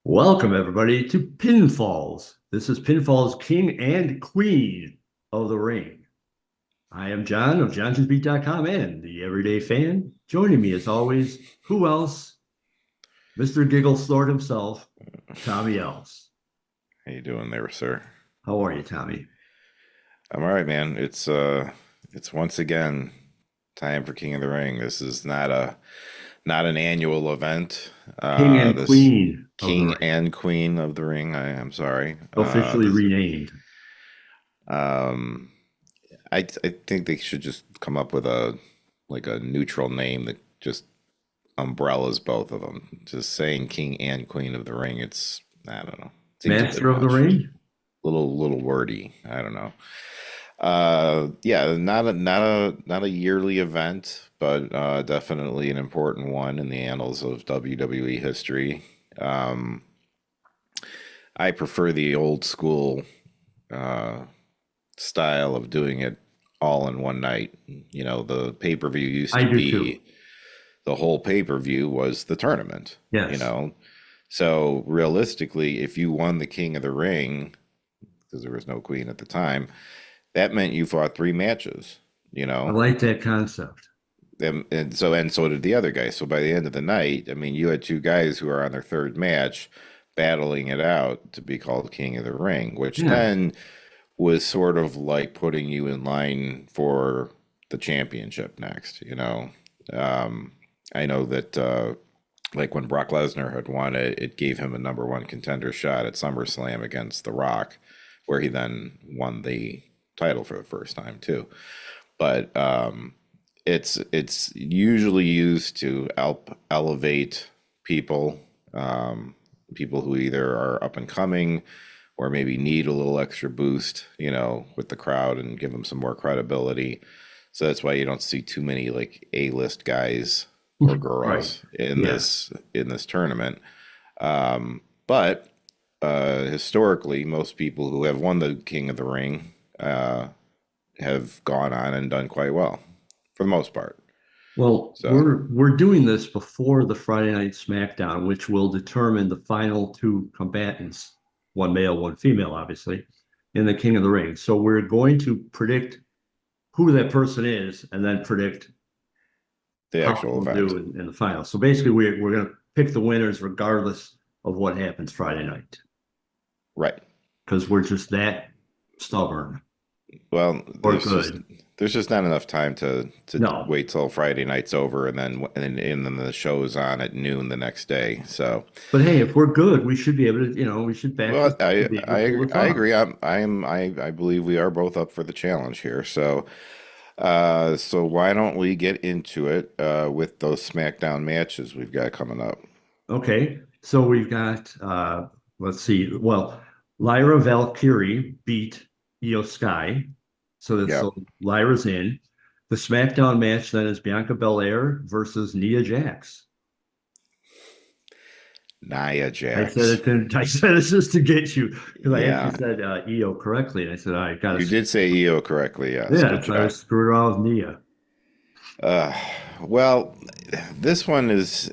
Welcome, everybody, to Pinfalls. This is Pinfalls King and Queen of the Ring. I am John of johnsbeat.com and the Everyday Fan. Joining me, as always, who else? Mr. Giggle Snort himself, Tommy Else. How you doing there, sir? How are you, Tommy? I'm all right, man. It's once again time for King of the Ring. This is not an annual event. King and This Queen of the King Ring, and Queen of the Ring. I'm sorry. officially This renamed. um I think they should just come up with a neutral name that just umbrellas both of them. Just saying King and Queen of the Ring. I don't know. Seems a bit Master of the much. Ring? Little wordy. I don't know. Yeah, not a yearly event, but definitely an important one in the annals of WWE history. Um, I prefer the old school uh, style of doing it all in one night. You know, the pay-per-view used I to do too. be the whole pay-per-view was the tournament, you Yes. know. So realistically, if you won the King of the Ring, because there was no queen at the time, that meant you fought three matches, you I know. like that concept. And so did the other guy. So by the end of the night, I mean, you had two guys who are on their third match battling it out to be called King of the Ring, which Yeah. then was sort of like putting you in line for the championship next, you know. Um, I know that like when Brock Lesnar had won it, it gave him a number one contender shot at SummerSlam against The Rock, where he then won the title for the first time too. But it's usually used to help elevate people, people who either are up and coming or maybe need a little extra boost, you know, with the crowd and give them some more credibility. So that's why you don't see too many like A-list guys or Right. girls in Yeah. this tournament. But historically, most people who have won the King of the Ring have gone on and done quite well for the most part. Well, So, we're doing this before the Friday Night SmackDown, which will determine the final two combatants, one male, one female, obviously, in the King of the Ring. So we're going to predict who that person is and then predict the how actual we'll do event. in the final. So basically, we're going to pick the winners regardless of what happens Friday night Right. because we're just that stubborn Well, or good. there's just not enough time to No, wait till Friday night's over and then the show's on at noon the next day. So, but hey, if we're good, we should be able to, we should back this well, up and be able to pull this I off. agree. I believe we are both up for the challenge here. So, so why don't we get into it with those SmackDown matches we've got coming up? Okay, so we've got let's see. Well, Lyra Valkyrie beat Io Sky, so Yep. Lyra's in. The SmackDown match then is Bianca Belair versus Nia Jax. Nia I said Jax. it to, I said it's just to get you because I actually Yeah. said Io correctly, and I said I got You to did say EO correctly. Yes. yeah, Good try to job. screw around with Nia. Uh, well, this one is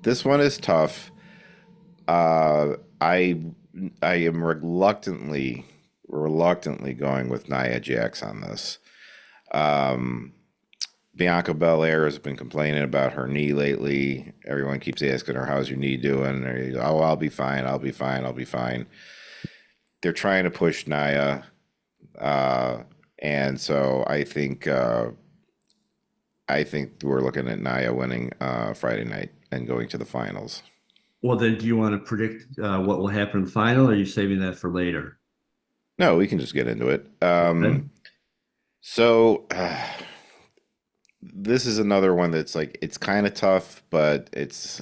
this one is tough. Uh, I I am reluctantly going with Nia Jax on this. Um, Bianca Belair has been complaining about her knee lately. Everyone keeps asking her, "How's your knee doing?" Oh, I'll be fine. I'll be fine. I'll be fine. They're trying to push Nia, uh, and so I think we're looking at Nia winning Friday night and going to the finals. Well, then, do you want to predict what will happen in the final, or are you saving that for later? No, we can just get into it. Okay. So this is another one that's like it's kind of tough, but it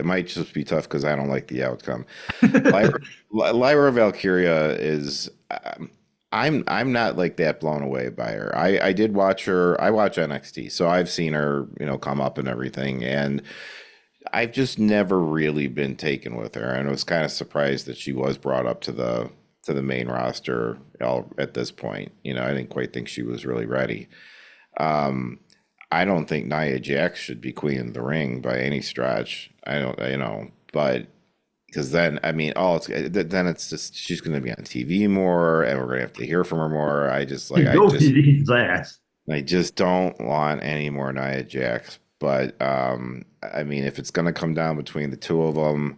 might just be tough because I don't like the outcome. Lyra, Lyra Valkyria is. I'm not like that blown away by her. I did watch her. I watch NXT, so I've seen her, you know, come up and everything, and I've just never really been taken with her, and I was kind of surprised that she was brought up to the main roster all at this point. You know, I didn't quite think she was really ready. Um, I don't think Nia Jax should be queen of the ring by any stretch. I don't, you know, but because then I mean, then it's just she's going to be on TV more, and we're going to have to hear from her more. Nobody needs that. I just don't want any more Nia Jax. But I mean, if it's going to come down between the two of them,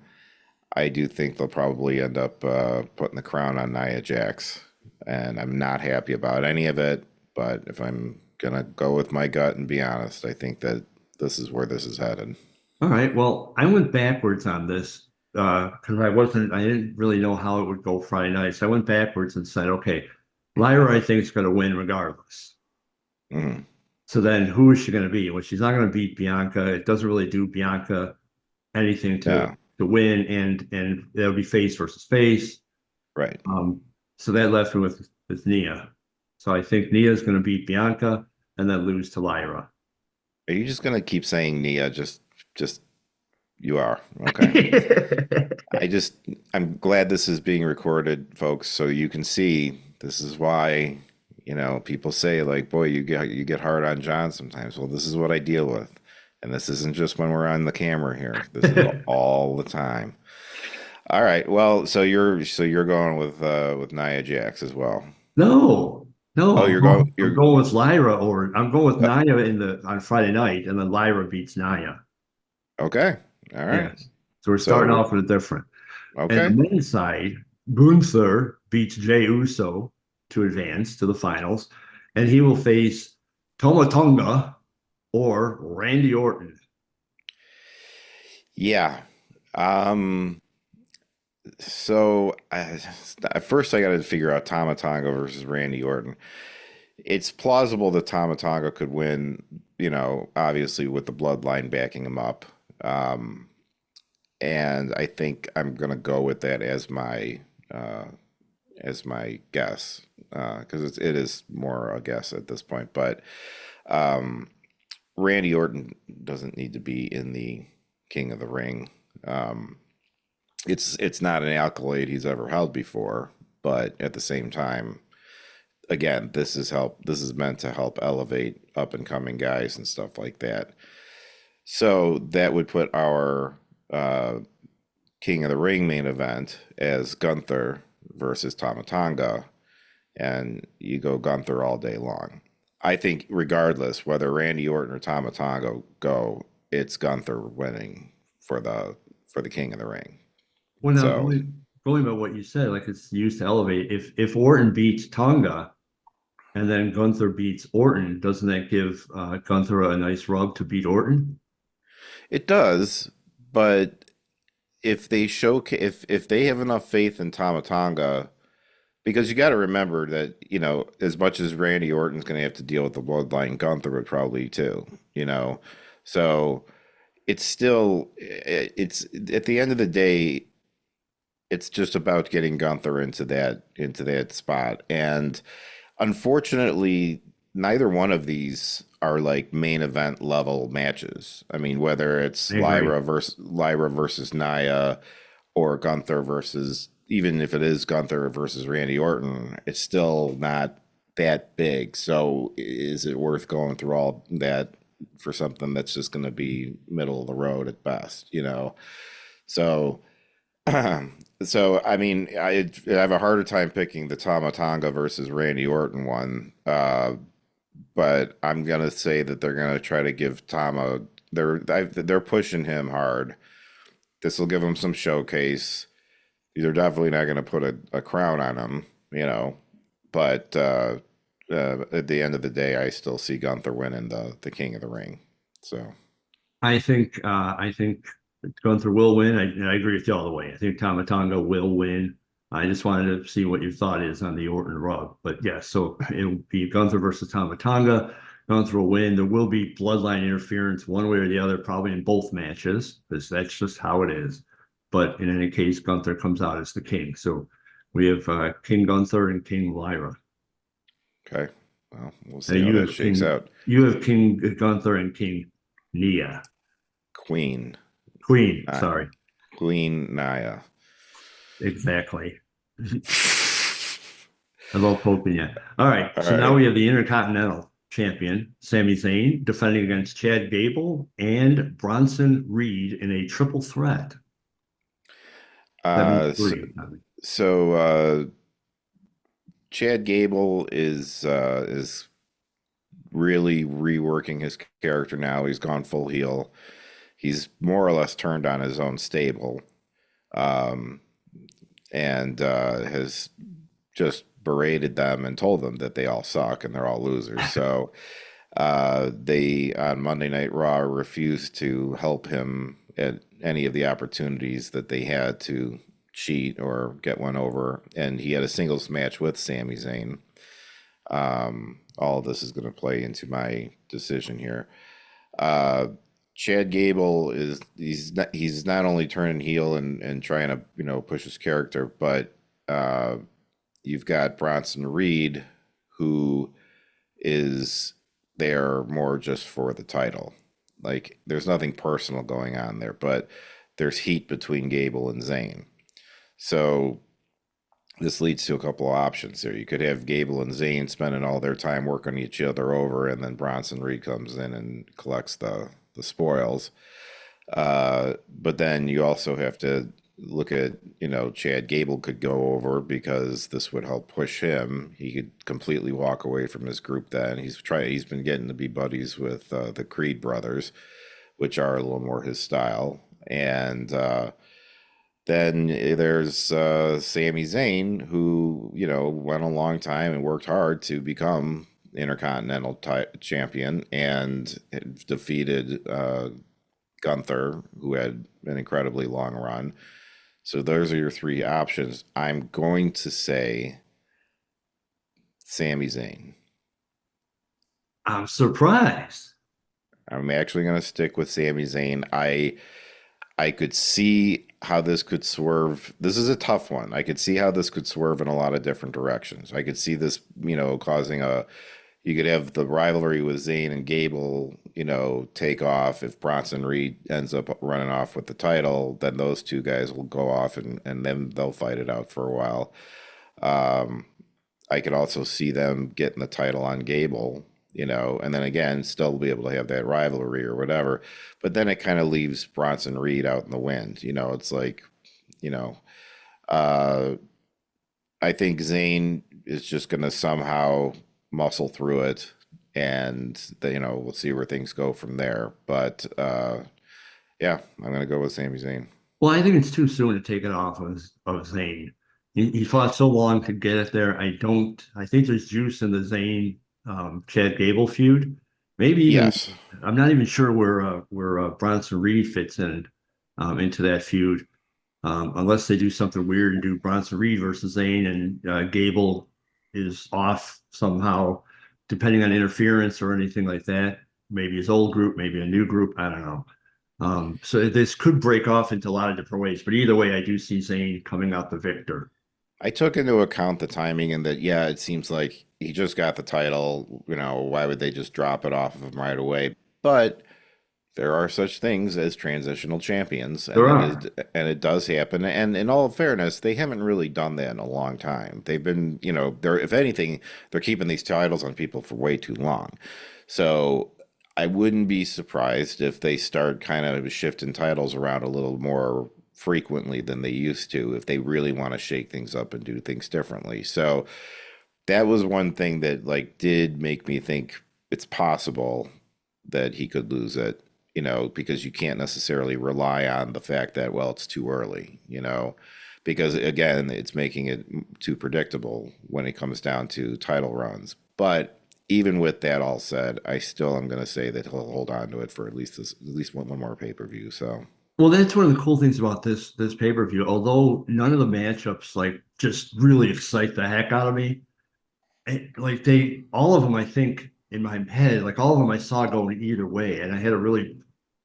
I do think they'll probably end up putting the crown on Nia Jax, and I'm not happy about any of it. But if I'm gonna go with my gut and be honest, I think that this is where this is headed. All right. Well, I went backwards on this because I didn't really know how it would go Friday night. So I went backwards and said, okay, Lyra, I think is going to win regardless. Mhm. So then who is she going to be? Well, she's not going to beat Bianca. It doesn't really do Bianca anything Yeah, to win, and it'll be face versus face. right. So that left me with Nia. So I think Nia is going to beat Bianca and then lose to Lyra. Are you just gonna keep saying Nia? Just you are okay. I'm glad this is being recorded, folks, so you can see this is why, people say like, boy, you get hard on John sometimes. Well, this is what I deal with. And this isn't just when we're on the camera here. This is all the time. All right. Well, so you're going with Nia Jax as well. No, no, Oh, I'm going with Lyra, or I'm going with uh, Nia on Friday night, and then Lyra beats Nia. okay. All right. Yes. So we're starting So off with a different. And the okay. men's side, Gunther beats Jey Uso to advance to the finals, and he will face Toma Tonga or Randy Orton. Yeah. Um at first I got to figure out Tama Tonga versus Randy Orton. It's plausible that Tama Tonga could win, obviously with the bloodline backing him up. Um, and I think I'm gonna go with that uh, as my guess because it is more a guess at this point. But um, Randy Orton doesn't need to be in the King of the Ring. Um, it's not an accolade he's ever held before, but at the same time, again, this is meant to help elevate up and coming guys and stuff like that. So that would put our King of the Ring main event as Gunther versus Tama Tonga, and you go Gunther all day long. I think regardless whether Randy Orton or Tama Tonga go, it's Gunther winning for the King of the Ring. Well, now So going by what you said, like it's used to elevate. If Orton beats Tonga and then Gunther beats Orton, doesn't that give Gunther a nice rub to beat Orton? it does, but if they have enough faith in Tama Tonga, because you got to remember that as much as Randy Orton's going to have to deal with the bloodline, Gunther would probably too. So it's still it's at the end of the day, it's just about getting Gunther into that spot, and unfortunately, neither one of these are like main event level matches. I mean, whether it's I agree. Lyra versus Nia or Gunther versus, even if it is Gunther versus Randy Orton, it's still not that big. So is it worth going through all that for something that's just going to be middle of the road at best? So so I mean, I have a harder time picking the Tama Tonga versus Randy Orton one, but I'm gonna say that they're gonna try to give Tama. They're pushing him hard. This will give him some showcase. They're definitely not gonna put a crown on him. But at the end of the day, I still see Gunther winning the King of the Ring. So I think Gunther will win. I agree with you all the way. I think Tama Tonga will win. I just wanted to see what your thought is on the Orton rub. But yeah, so it'll be Gunther versus Tama Tonga. Gunther will win. There will be bloodline interference one way or the other, probably in both matches, because that's just how it is. But in any case, Gunther comes out as the king. So we have King Gunther and King Lyra. okay, well, we'll And see how that shakes out. You have King Gunther and King Nia. Queen, Queen, uh, sorry. Queen Naya. Exactly. I love poking you. All right. All So now right. we have the Intercontinental Champion, Sami Zayn, defending against Chad Gable and Bronson Reed in a triple threat. Uh, so, 73. I mean. so Chad Gable is really reworking his character now. He's gone full heel. He's more or less turned on his own stable, um, and has just berated them and told them that they all suck and they're all losers. So they on Monday Night Raw refused to help him at any of the opportunities that they had to cheat or get one over, and he had a singles match with Sami Zayn. All of this is going to play into my decision here. Uh, Chad Gable is he's not only turning heel and trying to push his character, but uh, you've got Bronson Reed, who is there more just for the title. Like there's nothing personal going on there, but there's heat between Gable and Zayn. So this leads to a couple of options there. You could have Gable and Zayn spending all their time working each other over, and then Bronson Reed comes in and collects the spoils. But then you also have to look at, Chad Gable could go over because this would help push him. He could completely walk away from his group then. He's been getting to be buddies with the Creed brothers, which are a little more his style. And then there's Sami Zayn, who, went a long time and worked hard to become Intercontinental champion and defeated Gunther, who had an incredibly long run. So those are your three options. I'm going to say Sami Zayn. I'm surprised. I'm actually going to stick with Sami Zayn. I could see how this could swerve. This is a tough one. I could see how this could swerve in a lot of different directions. I could see this, causing you could have the rivalry with Zayn and Gable, take off. If Bronson Reed ends up running off with the title, then those two guys will go off and then they'll fight it out for a while. I could also see them getting the title on Gable, and then again, still be able to have that rivalry or whatever. But then it kind of leaves Bronson Reed out in the wind. It's like, uh, I think Zayn is just going to somehow muscle through it, and we'll see where things go from there. But yeah, I'm going to go with Sami Zayn. Well, I think it's too soon to take it off of Zayn. He fought so long to get it there. I think there's juice in the Zayn Chad Gable feud. Maybe even, Yes. I'm not even sure where Bronson Reed fits in into that feud, unless they do something weird and do Bronson Reed versus Zayn, and Gable is off somehow, depending on interference or anything like that. Maybe his old group, maybe a new group. I don't know. So this could break off into a lot of different ways. But either way, I do see Zayn coming out the victor. I took into account the timing and that, yeah, it seems like he just got the title. Why would they just drop it off of him right away? But there are such things as transitional champions, There are. and it does happen. And in all fairness, they haven't really done that in a long time. They've been, they're if anything, they're keeping these titles on people for way too long. So I wouldn't be surprised if they start kind of shifting titles around a little more frequently than they used to, if they really want to shake things up and do things differently. So that was one thing that did make me think it's possible that he could lose it, because you can't necessarily rely on the fact that, well, it's too early, because again, it's making it too predictable when it comes down to title runs. But even with that all said, I still am going to say that he'll hold on to it for at least one more pay-per-view. So Well, that's one of the cool things about this pay-per-view. Although none of the matchups just really excite the heck out of me. All of them, I think in my head, all of them I saw going either way, and I had to really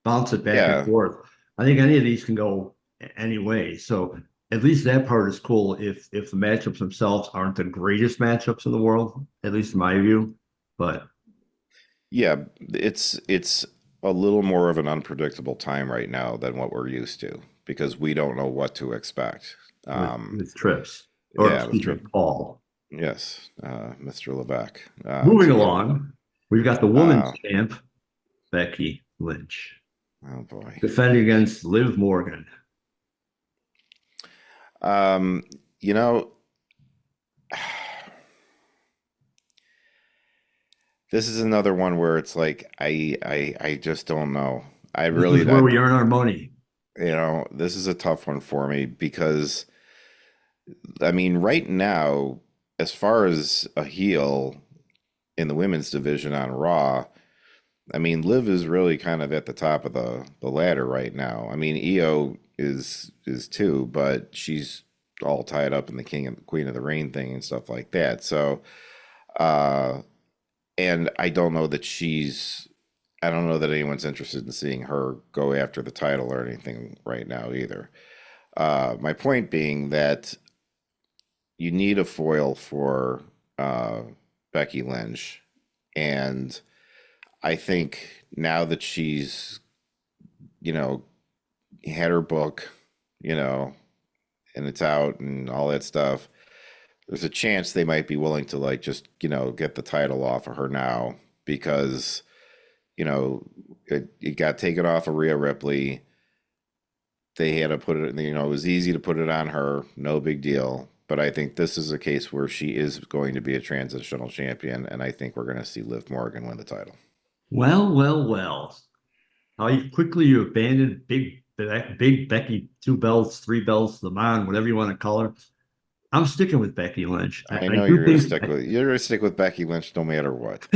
bounce it back and yeah, forth. I think any of these can go any way. So at least that part is cool. If the matchups themselves aren't the greatest matchups in the world, at least in my view, but yeah, it's a little more of an unpredictable time right now than what we're used to because we don't know what to expect. with trips, or Yeah, with excuse me, Trip. Paul. Yes, Mr. Levesque. Moving So yeah. along, we've got the women's Uh, champ, Becky Lynch, oh boy. defending against Liv Morgan. Um, you know, this is another one where it's like I just don't know. I This is really where I we earn our money. this is a tough one for me because I mean, right now, as far as a heel in the women's division on Raw, I mean, Liv is really kind of at the top of the ladder right now. I mean, Io is too, but she's all tied up in the King and Queen of the Ring thing and stuff like that. So, uh, and I don't know that anyone's interested in seeing her go after the title or anything right now either. My point being that you need a foil for uh, Becky Lynch, and I think now that she's you know had her book, you know, and it's out and all that stuff, there's a chance they might be willing to like just get the title off of her now because you know it got taken off of Rhea Ripley. They had to put it, it was easy to put it on her, no big deal. But I think this is a case where she is going to be a transitional champion, and I think we're going to see Liv Morgan win the title. Well, well, well. Quickly you abandoned Big Becky, two belts, three belts, the man, whatever you want to call her. I'm sticking with Becky Lynch. I I know do think you're going to stick with Becky Lynch no matter what.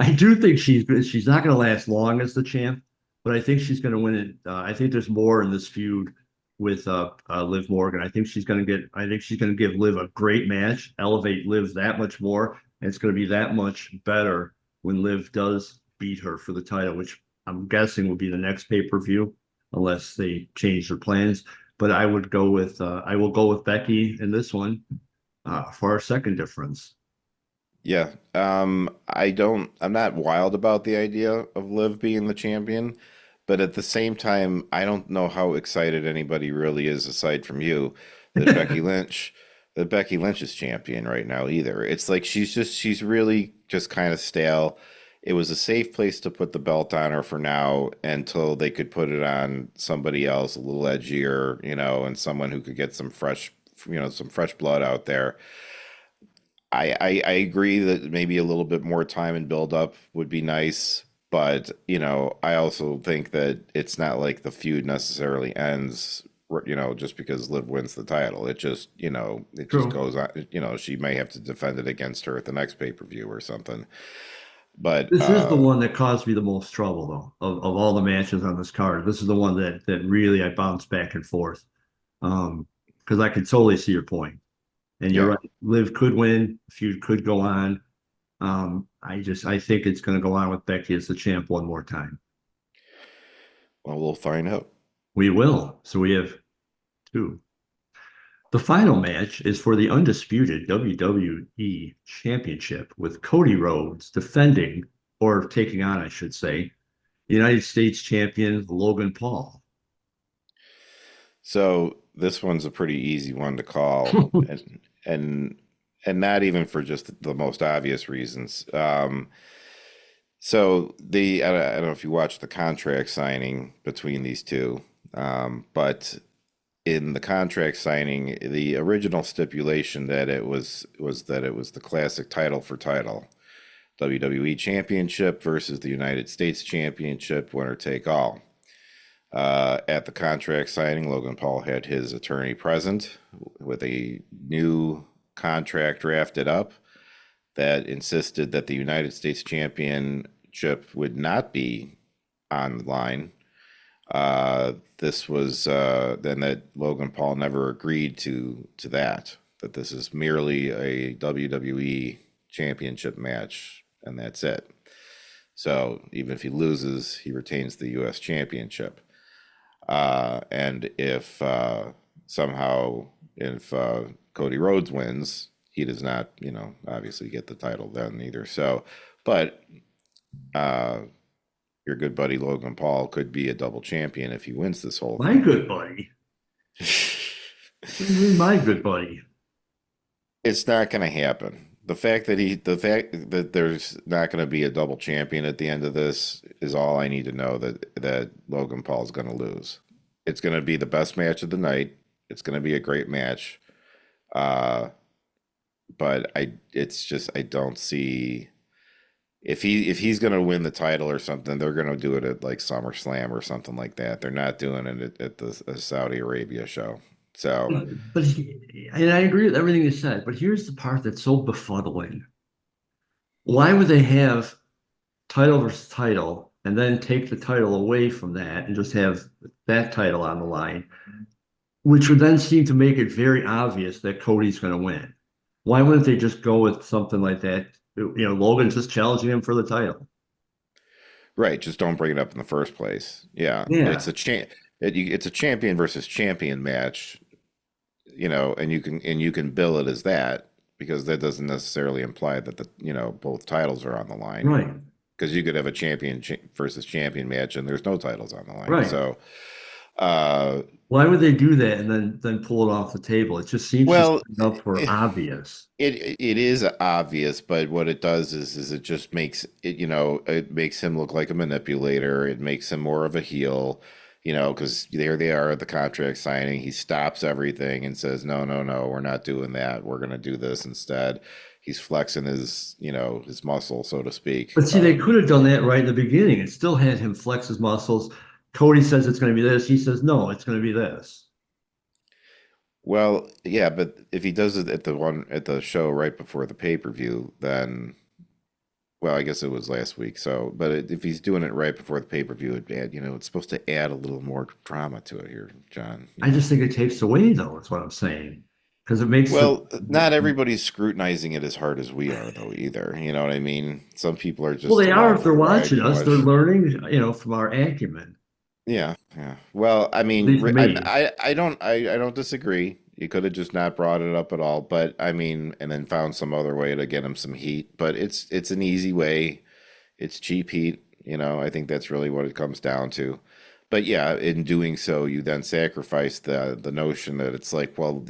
I do think she's not going to last long as the champ, but I think she's going to win it. I think there's more in this feud with Liv Morgan. I think she's going to give Liv a great match, elevate Liv that much more, and it's going to be that much better when Liv does beat her for the title, which I'm guessing will be the next pay-per-view, unless they change their plans. But I will go with Becky in this one for our second difference. Yeah. I'm not wild about the idea of Liv being the champion, but at the same time, I don't know how excited anybody really is aside from you that Becky Lynch is champion right now either. It's like she's really just kind of stale. It was a safe place to put the belt on her for now until they could put it on somebody else a little edgier, and someone who could get some fresh blood out there. I agree that maybe a little bit more time and build up would be nice, but I also think that it's not like the feud necessarily ends, just because Liv wins the title. It just True. goes on. She may have to defend it against her at the next pay-per-view or something. But This is the one that caused me the most trouble, though, of all the matches on this card. This is the one that really I bounced back and forth. Because I could totally see your point. And you're yeah, right. Liv could win, feud could go on. I think it's going to go on with Becky as the champ one more time. well, we'll find out. We will. So we have two. The final match is for the undisputed WWE Championship with Cody Rhodes defending, or taking on, I should say, United States champion Logan Paul. So this one's a pretty easy one to call, and and not even for just the most obvious reasons. So I don't know if you watched the contract signing between these two, but in the contract signing, the original stipulation that it was the classic title for title, WWE Championship versus the United States Championship, winner take all. At the contract signing, Logan Paul had his attorney present with a new contract drafted up that insisted that the United States Championship would not be on the line. This was then that Logan Paul never agreed to that. That this is merely a WWE Championship match, and that's it. So even if he loses, he retains the U.S. Championship. And if somehow if Cody Rhodes wins, he does not, obviously get the title then either. So, but uh, your good buddy Logan Paul could be a double champion if he wins this whole My thing. good buddy. What do you mean, my good buddy? It's not going to happen. The fact that there's not going to be a double champion at the end of this is all I need to know that Logan Paul's going to lose. It's going to be the best match of the night. It's going to be a great match. Uh, but it's just I don't see if he's going to win the title or something, they're going to do it at like SummerSlam or something like that. They're not doing it at the Saudi Arabia show. So And I agree with everything you said, but here's the part that's so befuddling. Why would they have title versus title and then take the title away from that and just have that title on the line, which would then seem to make it very obvious that Cody's going to win? Why wouldn't they just go with something like that? Logan's just challenging him for the title. right, just don't bring it up in the first place. Yeah, Yeah, it's a champion versus champion match, and you can bill it as that because that doesn't necessarily imply that both titles are on the line. right, Because you could have a versus champion match and there's no titles on the line. right. So, uh, Why would they do that and then pull it off the table? It just seems to well, stand up for obvious. it is obvious, but what it does is it just makes it, it makes him look like a manipulator. It makes him more of a heel, because there they are at the contract signing. He stops everything and says, no, no, no, we're not doing that. We're going to do this instead. He's flexing his muscle, so to speak. But see, they could have done that right in the beginning and still had him flex his muscles. Cody says it's going to be this. He says, no, it's going to be this. Well, yeah, but if he does it at the show right before the pay-per-view, then well, I guess it was last week. So, but if he's doing it right before the pay-per-view, it's supposed to add a little more drama to it here, John. I just think it takes away, though. That's what I'm saying. Because it makes the, Well, not everybody's scrutinizing it as hard as we are, though, either. You know what I mean? Some people are well, just they are along if for they're the ride watching and us. They're watch. learning, from our acumen. Yeah, yeah. Well, I At mean, least me. I don't disagree. You could have just not brought it up at all, but I mean, and then found some other way to get him some heat. But it's an easy way. It's cheap heat. I think that's really what it comes down to. But yeah, in doing so, you then sacrifice the notion that it's like, well,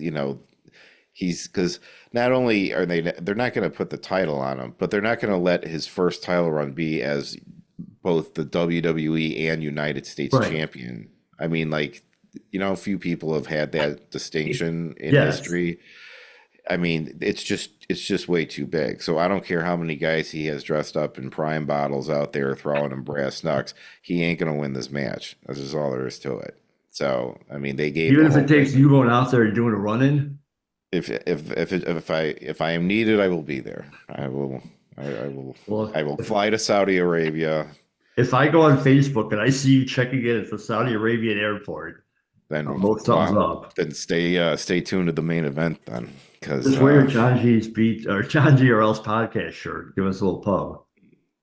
he's because not only they're not going to put the title on him, but they're not going to let his first title run be as both the WWE and United States Right. champion. I mean, like, a few people have had that distinction in Yes. history. I mean, it's just way too big. So I don't care how many guys he has dressed up in prime bottles out there throwing him brass knucks. He ain't gonna win this match. That's just all there is to it. So I mean, they gave Even the if it whole takes thing. you going out there and doing a run-in. If I am needed, I will be there. Well, I will fly to Saudi Arabia. if I go on Facebook and I see you checking in at the Saudi Arabian airport, I'll Then know something's wow, up. then stay tuned to the main event then, because Just wear your Johngy's beat or Johngy or else podcast shirt. Give us a little pub.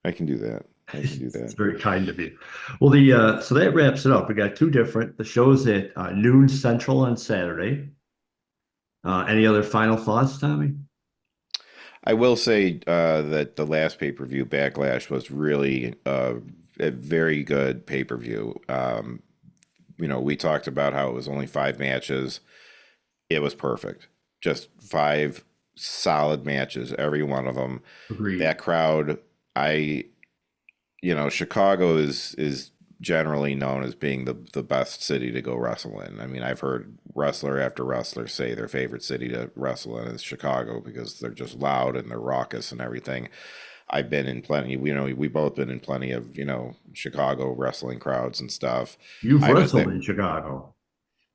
I can do that. I can do It's that. very kind of you. Well, the so that wraps it up. We got two different. The show's at noon Central on Saturday. Any other final thoughts, Tommy? I will say that the last pay-per-view Backlash was really a very good pay-per-view. We talked about how it was only 5 matches. It was perfect. Just 5 solid matches, every one of them. Agreed. That crowd, I Chicago is generally known as being the best city to go wrestle in. I mean, I've heard wrestler after wrestler say their favorite city to wrestle in is Chicago because they're just loud and they're raucous and everything. I've been in plenty, we both been in plenty of, Chicago wrestling crowds and stuff. You've I was wrestled there. in Chicago.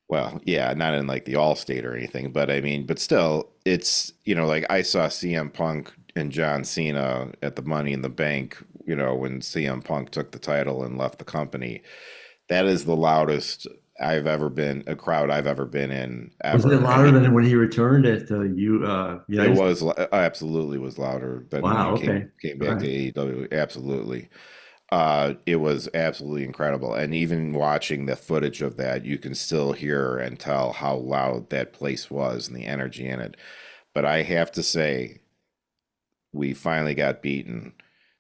Well, yeah, not in like the All-State or anything, but I mean, but still, it's, like I saw CM Punk and John Cena at the Money in the Bank, when CM Punk took the title and left the company. That is the loudest a crowd I've ever been in Was it ever. I louder mean, than when he returned at the it United States? was absolutely was louder than when he Wow. came Okay. came All back to right. AEW. Absolutely. It was absolutely incredible. And even watching the footage of that, you can still hear and tell how loud that place was and the energy in it. But I have to say, we finally got beaten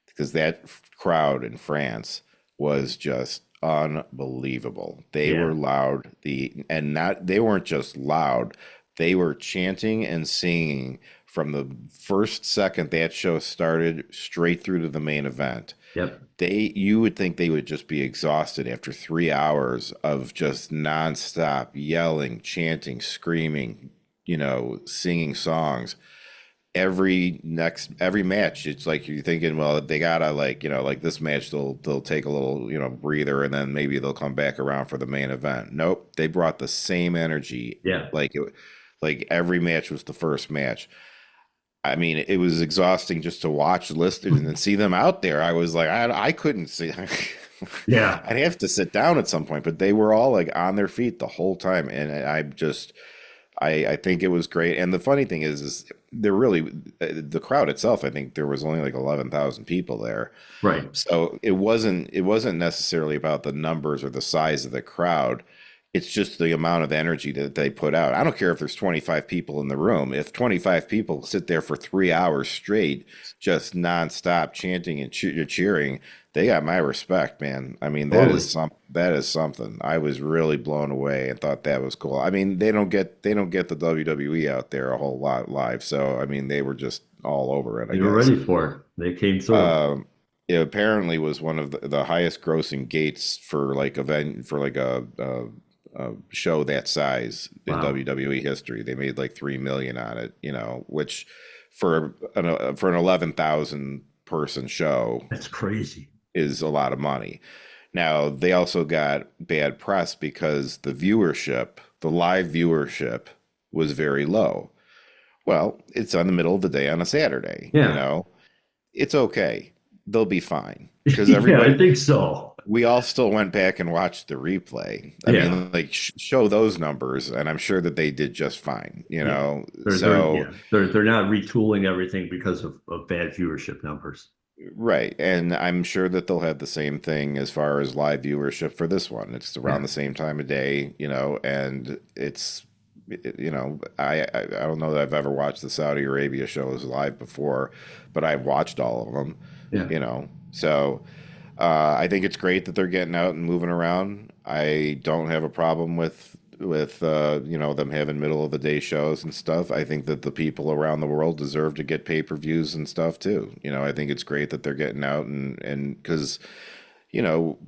because that crowd in France was just unbelievable. They were Yeah. loud. They weren't just loud. They were chanting and singing from the first second that show started straight through to the main event. Yep. You would think they would just be exhausted after 3 hours of just nonstop yelling, chanting, screaming, singing songs. Every match, it's like you're thinking, well, they gotta like this match, they'll take a little breather, and then maybe they'll come back around for the main event. Nope, they brought the same energy, Yeah. like every match was the first match. I mean, it was exhausting just to watch, listen, and then see them out there. I was like, I couldn't see. Yeah. I'd have to sit down at some point, but they were all like on their feet the whole time, and I think it was great. And the funny thing is they're really the crowd itself. I think there was only like 11,000 people there, Right. so it wasn't necessarily about the numbers or the size of the crowd. It's just the amount of energy that they put out. I don't care if there's 25 people in the room. If 25 people sit there for 3 hours straight, just nonstop chanting and cheering, they got my respect, man. I mean, Totally. that is something. I was really blown away and thought that was cool. I mean, they don't get the WWE out there a whole lot live, so I mean, they were just all over it, I You were guess. ready for it. They came through. It apparently was one of the highest grossing gates for like event for like a show that size in Wow. WWE history. They made like 3 million on it, which for an 11,000 person show That's crazy. is a lot of money. Now, they also got bad press because the live viewership was very low. Well, it's on the middle of the day on a Saturday, Yeah. It's okay. They'll be fine because Yeah, I everybody, think so. we all still went back and watched the replay. I Yeah. mean, like show those numbers, and I'm sure that they did just fine, Yeah. So, They're not retooling everything because of bad viewership numbers. right. And I'm sure that they'll have the same thing as far as live viewership for this one. It's around Yeah. the same time of day, and I don't know that I've ever watched the Saudi Arabia shows live before, but I've watched all of them, Yeah. So I think it's great that they're getting out and moving around. I don't have a problem with them having middle of the day shows and stuff. I think that the people around the world deserve to get pay-per-views and stuff too. I think it's great that they're getting out and because you know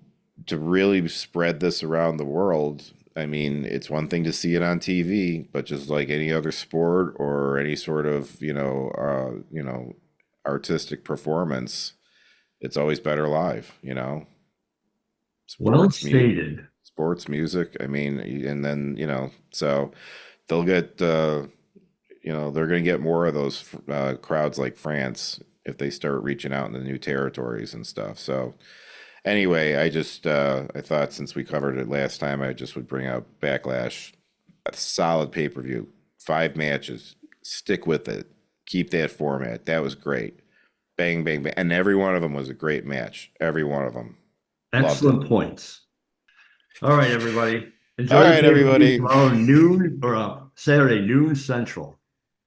to really spread this around the world. I mean, it's one thing to see it on TV, but just like any other sport or any sort of artistic performance, it's always better live. Well Sports, stated. sports music. I mean, and then so they'll get they're going to get more of those crowds like France if they start reaching out into new territories and stuff. So anyway, I thought since we covered it last time, I just would bring out Backlash, a solid pay-per-view, 5 matches, stick with it, keep that format. That was great. Bang, bang, bang, and every one of them was a great match. Every one of them, loved it. Excellent points. All right, everybody. All Enjoy the right, pay-per-view everybody. tomorrow noon or Saturday noon Central.